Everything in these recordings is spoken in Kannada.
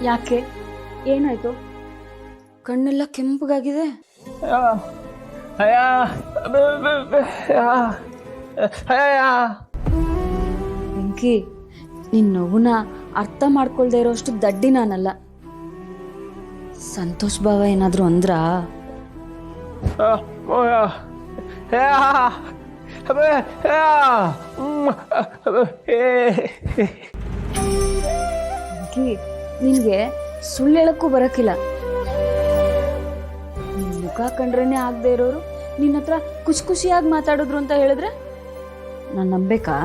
ಯಾಕೆ, ಏನಾಯ್ತು? ಕಣ್ಣೆಲ್ಲ ಕೆಂಪಗಾಗಿದೆ. ಬೆಂಕಿ, ನಿನ್ನ ನೋವನ್ನ ಅರ್ಥ ಮಾಡ್ಕೊಳ್ದೇ ಇರೋಷ್ಟು ದಡ್ಡಿ ನಾನಲ್ಲ. ಸಂತೋಷ್ ಭಾವ ಏನಾದ್ರು ಅಂದ್ರ? ನಿನ್ಗೆ ಸುಳ್ಳು ಹೇಳಕ್ಕೂ ಬರಕಿಲ್ಲ. ನಿನ್ ಮುಖ ಕಂಡ್ರೇನೆ ಆಗದೆ ಇರೋರು ನಿನ್ನ ಹತ್ರ ಖುಷಿಯಾಗಿ ಮಾತಾಡಿದ್ರು ಅಂತ ಹೇಳಿದ್ರೆ ನಾನು ನಂಬೇಕಾ?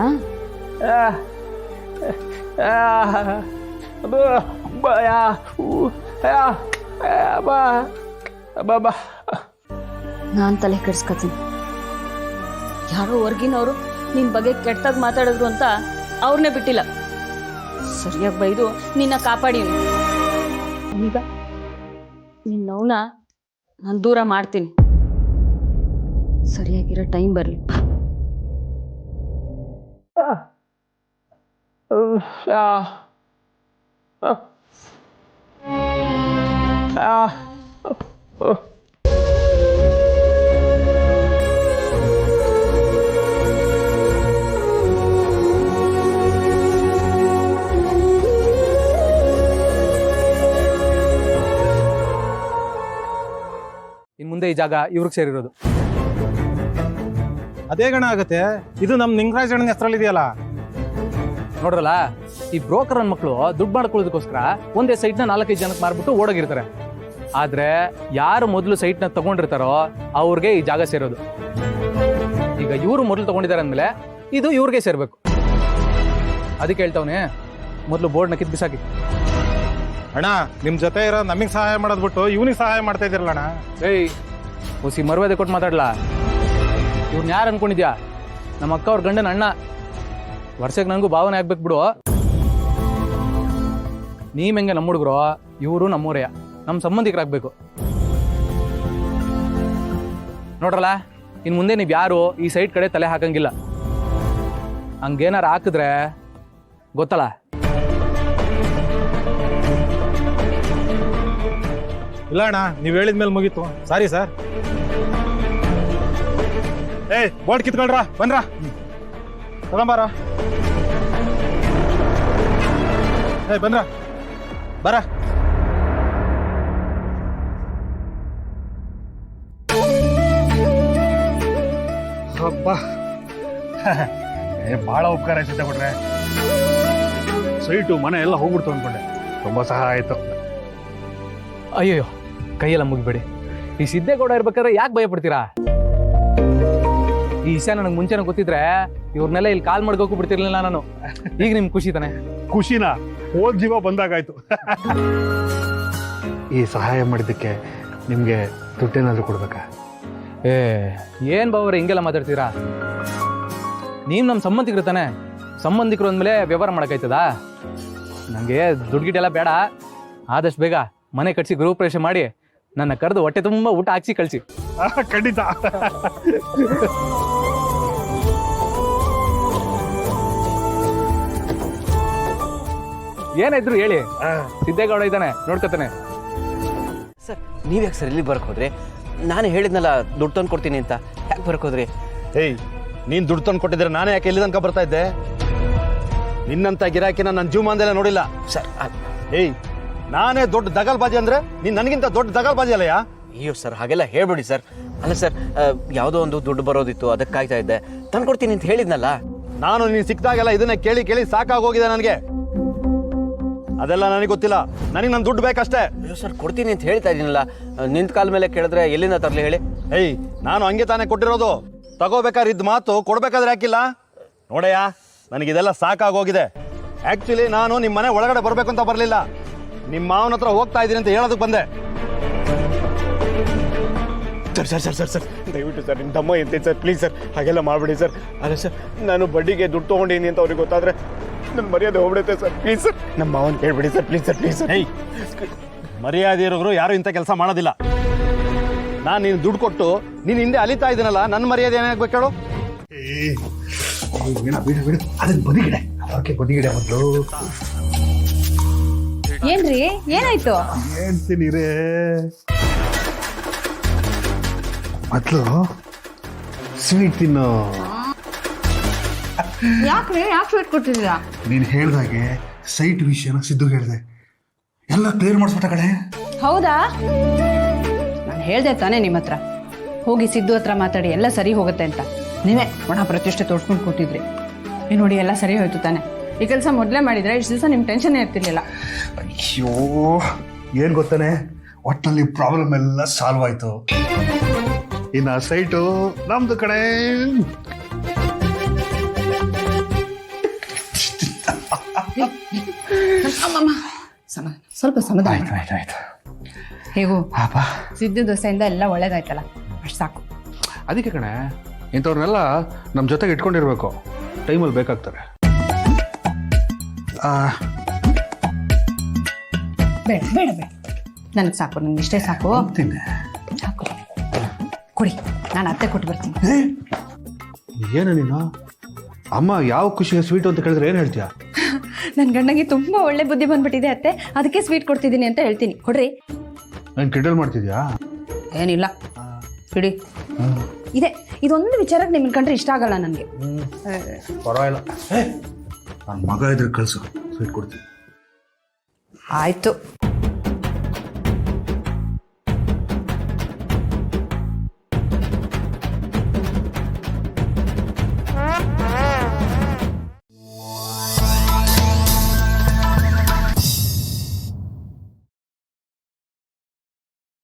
ನಾನ್ ತಲೆ ಕೆಡ್ಸ್ಕೊತೀನಿ. ಯಾರೋ ಹೊರ್ಗಿನವರು ನಿನ್ ಬಗ್ಗೆ ಕೆಟ್ಟದಾಗ ಮಾತಾಡಿದ್ರು ಅಂತ ಅವ್ರನ್ನೇ ಬಿಟ್ಟಿಲ್ಲ, ಸರಿಯಾಗಿ ಬೈದು ನಿನ್ನ ಕಾಪಾಡೀನಿ. ಈಗ ನಿನ್ನ ನೋವನ್ನ ನಾನು ದೂರ ಮಾಡ್ತೀನಿ. ಸರಿಯಾಗಿರೋ ಟೈಮ್ ಬರಲಿ. ಇನ್ ಮುಂದೆ ಈ ಜಾಗ ಇವ್ರಿಗೆ ಸೇರಿರೋದು. ಅದೇ ಗಣ ಆಗತ್ತೆ. ಇದು ನಮ್ ನಿಂಗರಾಜ್ ಅಣ್ಣನ ಹೆಸರಲ್ಲಿದೆಯಲ್ಲ. ನೋಡ್ರಲ್ಲ, ಈ ಬ್ರೋಕರ್ ನನ್ನ ಮಕ್ಕಳು ದುಡ್ಡು ಮಾಡ್ಕೊಳ್ಳೋದಕ್ಕೋಸ್ಕರ ಒಂದೇ ಸೈಟ್ನ 4-5 ಜನಕ್ಕೆ ಮಾರ್ಬಿಟ್ಟು ಓಡೋಗಿರ್ತಾರೆ. ಆದ್ರೆ ಯಾರು ಮೊದಲು ಸೈಟ್ನ ತಗೊಂಡಿರ್ತಾರೋ ಅವ್ರಿಗೆ ಈ ಜಾಗ ಸೇರೋದು. ಈಗ ಇವರು ಮೊದಲು ತಗೊಂಡಿದ್ದಾರೆ ಅಂದ್ಮೇಲೆ ಇದು ಇವ್ರಿಗೆ ಸೇರ್ಬೇಕು. ಅದಕ್ಕೆ ಹೇಳ್ತಾವನೆ, ಮೊದಲು ಬೋರ್ಡ್ನ ಕಿತ್ ಬಿಸಾಕಿ. ಅಣ್ಣ, ನಿಮ್ ಜೊತೆ ಇರೋ ನಮಗ್ ಸಹಾಯ ಮಾಡೋದ್ ಬಿಟ್ಟು ಇವನಿಗೆ ಸಹಾಯ ಮಾಡ್ತಾ ಇದ್ದೀರಲ್ಲ ಅಣ್ಣ. ಏಯ್, ಹೊಸಿ ಮರ್ಯಾದೆ ಕೊಟ್ಟು ಮಾತಾಡ್ಲಾ? ಇವ್ರನ್ನ ಯಾರು ಅನ್ಕೊಂಡಿದ್ಯಾ? ನಮ್ಮ ಅಕ್ಕ ಅವ್ರ ಗಂಡನ ಅಣ್ಣ. ವರ್ಷಕ್ಕೆ ನನಗೂ ಭಾವನೆ ಆಗ್ಬೇಕು ಬಿಡು. ನೀವ್ ಹೆಂಗೆ ನಮ್ಮ ಹುಡುಗರು, ಇವರು ನಮ್ಮೂರೆಯ, ನಮ್ಮ ಸಂಬಂಧಿಕರಾಗಬೇಕು. ನೋಡ್ರಲ್ಲ, ಇನ್ ಮುಂದೆ ನೀವು ಯಾರು ಈ ಸೈಟ್ ಕಡೆ ತಲೆ ಹಾಕಂಗಿಲ್ಲ. ಹಂಗೇನಾರು ಹಾಕಿದ್ರೆ ಗೊತ್ತಲ್ಲ. ಇಲ್ಲ ಅಣ್ಣ, ನೀವ್ ಹೇಳಿದ್ಮೇಲೆ ಮುಗೀತು. Sorry sir. ಬೋರ್ಡ್ ಕಿತ್ಕೊಳ್ರ, ಬನ್ರ, ತಗೊಂಬಾರ. ಬಂದ್ರ, ಬರ. ಬಹಳ ಉಪಕಾರ ಆಯ್ತು ಕೊಟ್ರೆ. ಸೈಟು ಮನೆ ಎಲ್ಲ ಹೋಗ್ಬಿಡ್ತು ಅನ್ಕೊಂಡೆ. ತುಂಬಾ ಸಹಾಯ ಆಯ್ತು. ಅಯ್ಯೋ, ಕೈಯೆಲ್ಲ ಮುಗಿಬೇಡಿ. ಈ ಸಿದ್ದೇಗೌಡ ಇರ್ಬೇಕಾದ್ರೆ ಯಾಕೆ ಭಯ ಪಡ್ತೀರಾ? ಈ ವಿಷಯ ನನಗೆ ಮುಂಚೆನೇ ಗೊತ್ತಿದ್ರೆ ಇವ್ರನ್ನೆಲ್ಲ ಇಲ್ಲಿ ಕಾಲ್ ಮಾಡ್ಕೋಕು ಬಿಡ್ತಿರ್ಲಿಲ್ಲ ನಾನು. ಈಗ ನಿಮ್ ಖುಷಿ ತಾನೆ? ಖುಷಿನ ಹೋದ್ ಜೀವ ಬಂದಾಗಾಯ್ತು. ಈ ಸಹಾಯ ಮಾಡಿದ್ದಕ್ಕೆ ನಿಮ್ಗೆ ದುಡ್ಡೇನಾದ್ರೂ ಕೊಡ್ಬೇಕಾ? ಏನ್ ಬಾವ್ರೆ ಹಿಂಗೆಲ್ಲ ಮಾತಾಡ್ತೀರಾ? ನೀವ್ ನಮ್ ಸಂಬಂಧಿಕರು ತಾನೆ. ಸಂಬಂಧಿಕರು ಅಂದ್ಮೇಲೆ ವ್ಯವಹಾರ ಮಾಡಕ್ಕಾಯ್ತದ? ನಂಗೆ ದುಡ್ಡು ಗಿಡ್ಡೆಲ್ಲ ಬೇಡ. ಆದಷ್ಟು ಬೇಗ ಮನೆ ಕಟ್ಸಿ ಗೃಹ ಪ್ರವೇಶ ಮಾಡಿ ನನ್ನ ಕರೆದು ಹೊಟ್ಟೆ ತುಂಬಾ ಊಟ ಹಾಕ್ಸಿ ಕಳ್ಸಿ. ಖಂಡಿತ. ಏನಾಯ್ತು ಹೇಳಿ. ಸಿದ್ದೇಗೌಡ ಇದ್ದಾನೆ, ನೋಡ್ಕೊತಾನೆ. ಸರ್, ನೀವ್ ಯಾಕೆ ಸರ್ ಇಲ್ಲಿ ಬರಕ್ ಹೋದ್ರಿ? ನಾನು ಹೇಳಿದ್ನಲ್ಲ ದುಡ್ಡು ತಂದು ಕೊಡ್ತೀನಿ ಅಂತ. ಯಾಕೆ ಬರಕ್ ಹೋದ್ರಿ? ಏಯ್, ನೀನ್ ದುಡ್ಡು ತಂದು ಕೊಟ್ಟಿದ್ರೆ ನಾನೇ ಯಾಕೆ ಇಲ್ಲಿ ತನಕ ಬರ್ತಾ ಇದ್ದೆ? ನಿನ್ನಂತ ಗಿರಾಕಿನ ನನ್ನ ಜೀವಮಾನದಲ್ಲೇ ನೋಡಿಲ್ಲ ಸರ್. ಏಯ್, ನಾನೇ ದೊಡ್ಡ ದಗಲ್ಬಾಜಿ ಅಂದ್ರೆ ನೀನ್ ನನಗಿಂತ ದೊಡ್ಡ ದಗಲ್ಬಾಜಿ ಅಲ್ಲಯ್ಯ. ಅಯ್ಯೋ ಸರ್, ಹಾಗೆಲ್ಲ ಹೇಳ್ಬೇಡಿ ಸರ್. ಅಲ್ಲ ಸರ್, ಯಾವುದೋ ಒಂದು ದುಡ್ಡು ಬರೋದಿತ್ತು, ಅದಕ್ಕೆ ಕಾಯ್ತಾ ಇದ್ದೆ. ತಂದು ಕೊಡ್ತೀನಿ ಅಂತ ಹೇಳಿದ್ನಲ್ಲ. ನಾನು ನೀನ್ ಸಿಕ್ಕಿದಾಗೆಲ್ಲ ಇದನ್ನ ಕೇಳಿ ಕೇಳಿ ಸಾಕಾಗೋಗಿದೆ ನನಗೆ. ಅದೆಲ್ಲ ನನಗೆ ಗೊತ್ತಿಲ್ಲ. ನನಗೆ ನನ್ನ ದುಡ್ಡು ಬೇಕಷ್ಟೇ. ಅಯ್ಯೋ ಸರ್, ಕೊಡ್ತೀನಿ ಅಂತ ಹೇಳ್ತಾ ಇದೀನಲ್ಲ. ನಿಂತ ಕಾಲ ಮೇಲೆ ಕೇಳಿದ್ರೆ ಎಲ್ಲಿಂದ ತರಲಿ ಹೇಳಿ? ಏಯ್, ನಾನು ಹಂಗೆ ತಾನೇ ಕೊಟ್ಟಿರೋದು. ತಗೋಬೇಕಾದ್ರೆ ಇದ್ದ ಮಾತು ಕೊಡ್ಬೇಕಾದ್ರೆ ಯಾಕಿಲ್ಲ? ನೋಡಯ್ಯ, ನನಗಿದೆಲ್ಲ ಸಾಕಾಗೋಗಿದೆ. ಆಕ್ಚುಲಿ ನಾನು ನಿಮ್ಮ ಮನೆ ಒಳಗಡೆ ಬರ್ಬೇಕು ಅಂತ ಬರಲಿಲ್ಲ. ನಿಮ್ಮ ಮಾವನ ಹತ್ರ ಹೋಗ್ತಾ ಇದ್ದೀನಿ ಅಂತ ಹೇಳೋದಕ್ಕೆ ಬಂದೆ. Sir sir sir sir sir ದಯವಿಟ್ಟು ಸರ್, ನಿಮ್ಮ ತಮ್ಮ ಎಂತೈತೆ ಸರ್, ಪ್ಲೀಸ್ ಸರ್, ಹಾಗೆಲ್ಲ ಮಾಡಬೇಡಿ ಸರ್. ಅಲ್ಲ ಸರ್, ನಾನು ಬಡ್ಡಿಗೆ ದುಡ್ಡು ತೊಗೊಂಡಿನಿ ಅಂತ ಅವ್ರಿಗೆ ಗೊತ್ತಾದ್ರೆ ನನ್ನ ಮರ್ಯಾದೆ ಹೋಗ್ಬಿಡುತ್ತೆ ಸರ್. ಪ್ಲೀಸ್ ಸರ್, ನಮ್ಮ ಮಾವನ್ ಕೇಳ್ಬಿಡಿ sir, please sir, please sir. ಏಯ್, ಮರ್ಯಾದೆ ಇರೋರು ಯಾರು ಇಂಥ ಕೆಲಸ ಮಾಡೋದಿಲ್ಲ. ನಾನು ನೀನು ದುಡ್ಡು ಕೊಟ್ಟು ನೀನು ಹಿಂದೆ ಅಲಿತಾ ಇದ್ದೀನಲ್ಲ, ನನ್ನ ಮರ್ಯಾದೆ ಏನಾಗಬೇಕು ಹೇಳು? ಬಿಡು ಅದನ್ನ ಬದಿಗಿಡೆ ಅದಕ್ಕೆ ಬದಿಗಿಡೆ ಮೊದಲು ಏನ್ರಿ ಏನಾಯ್ತು? ಹೇಳ್ತೀನಿ ರೇ ಮೊದಲು ಸ್ವೀಟ್ ತಿನ್ನು. ಯಾಕ್ರಿ ಯಾಕೆ ಸ್ವೀಟ್ ಕೊಟ್ಟಿದ್ದೀರಾ? ನೀನು ಹೇಳ್ದಾಗೆ ಸೈಟ್ ವಿಷಯನ ಸಿದ್ದು ಹೇಳಿದೆ, ಎಲ್ಲ ಕ್ಲಿಯರ್ ಮಾಡಿಸ್ಬಿಟ್ಟ ಕಡೆ. ಹೌದಾ? ನಾನು ಹೇಳ್ದೆ ತಾನೇ ನಿಮ್ಮ ಹತ್ರ ಹೋಗಿ ಸಿದ್ದು ಹತ್ರ ಮಾತಾಡಿ ಎಲ್ಲ ಸರಿ ಹೋಗುತ್ತೆ ಅಂತ. ನೀವೇ ಒಣ ಪ್ರತಿಷ್ಠೆ ತೋಡ್ಸ್ಕೊಂಡು ಕೂತಿದ್ರಿ. ನೀವು ನೋಡಿ ಎಲ್ಲ ಸರಿ ಹೋಯ್ತು ತಾನೆ. ಈ ಕೆಲಸ ಮೊದಲೇ ಮಾಡಿದ್ರೆ ಇಷ್ಟು ದಿವಸ ನಿಮ್ಮ ಟೆನ್ಷನ್ ಇರ್ತಿರ್ಲಿಲ್ಲ. ಅಯ್ಯೋ ಏನ್ ಗೊತ್ತಾನೆ, ಒಟ್ಟಲ್ಲಿ ಪ್ರಾಬ್ಲಮ್ ಎಲ್ಲ ಸಾಲ್ವ್ ಆಯ್ತು. ಇನ್ನು ಸೈಟು ನಮ್ದು ಕಡೆ. ಸ್ವಲ್ಪ ಸಮಾಧಾನ. ಆಯ್ತು ಹೇಗೂ ಪಾಪ ಸಿದ್ದು ದೋಸೆಯಿಂದ ಎಲ್ಲ ಒಳ್ಳೇದಾಯ್ತಲ್ಲ, ಅಷ್ಟು ಸಾಕು. ಅದಕ್ಕೆ ಕಣೆ ಇಂಥವ್ರನ್ನೆಲ್ಲ ನಮ್ಮ ಜೊತೆಗೆ ಇಟ್ಕೊಂಡಿರ್ಬೇಕು, ಟೈಮಲ್ಲಿ ಬೇಕಾಗ್ತಾರೆ. ಬೇಡ ಬೇಡ ಬೇಡ, ನನಗೆ ಸಾಕು, ನಂಗೆ ಇಷ್ಟೇ ಸಾಕು. ತಿನ್ನೆ. ಸಾಕು ಕೊಡಿ, ನಾನು ಅತ್ತೆ ಕೊಟ್ಟು ಬರ್ತೀನಿ. ಏನು ನೀನು ಅಮ್ಮ ಯಾವ ಖುಷಿಗೆ ಸ್ವೀಟು ಅಂತ ಕೇಳಿದ್ರೆ ಏನು ಹೇಳ್ತೀಯ? ನನ್ನ ಗಂಡಂಗೆ ತುಂಬ ಒಳ್ಳೆ ಬುದ್ಧಿ ಬಂದ್ಬಿಟ್ಟಿದೆ ಅತ್ತೆ, ಅದಕ್ಕೆ ಸ್ವೀಟ್ ಕೊಡ್ತಿದ್ದೀನಿ ಅಂತ ಹೇಳ್ತೀನಿ. ಕೊಡ್ರಿ. ನಾನು ಕಿಂಡಲ್ ಮಾಡ್ತಿದ್ಯಾ? ಏನಿಲ್ಲ ಬಿಡಿ. ಇದೆ ಇದೊಂದು ವಿಚಾರಕ್ಕೆ ನಿಮ್ಮನ್ನ ಕಂಡ್ರೆ ಇಷ್ಟ ಆಗಲ್ಲ ನನಗೆ. ಪರವಾಗಿಲ್ಲ, ನನ್ನ ಮಗ ಇದ್ರೆ ಕಳಿಸು, ಸ್ವೀಟ್ ಕೊಡ್ತೀನಿ. ಆಯಿತು.